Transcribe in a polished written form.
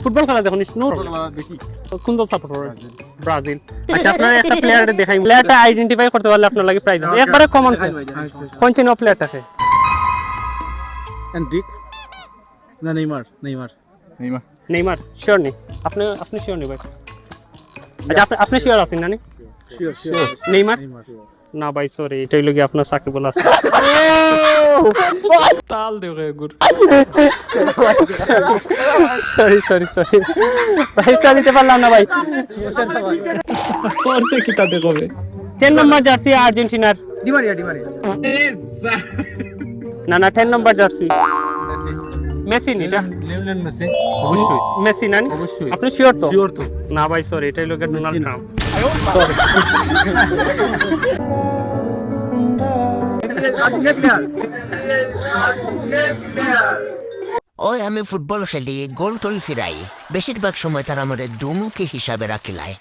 football খেলা দেখুন no দেখি কোন দল সাপোর্ট করে ব্রাজিল আচ্ছা আপনারা একটা প্লেয়ারকে দেখাই প্লেয়ারটা আইডেন্টিফাই করতে পারলে আপনার লাগে প্রাইজ আছে একবারে কমন কোন চিনো প্লেয়ারটাকে এন্ড্রিক না Neymar Neymar Neymar Neymar sure নেই আপনি শিওর নেই ভাই আচ্ছা আপনি শিওর আছেন না শিওর শিওর নেইমার না ভাই সরি এটাই লাগি আপনার সাকিবুল হাসান তাল দেও রে গুড সরি প্রাইজটা দিতে পারলাম না ভাই কোর্সে কি তাতে কবে 10 নম্বর জার্সি আর্জেন্টিনার ডিমারিয়া না 10 নম্বর জার্সি মেসি নিটা লিওনেল মেসি অবশ্যই মেসি না অবশ্যই আপনি শিওর তো শিওর তো না ভাই সরি এটাই লোকে ডোনাল্ড ট্রাম্প সরি ওই আমি ফুটবল খেলি গোল টোল ফিরাই বেশিরভাগ সময় তারা আমার দুমুখী হিসাবে রাখিলায়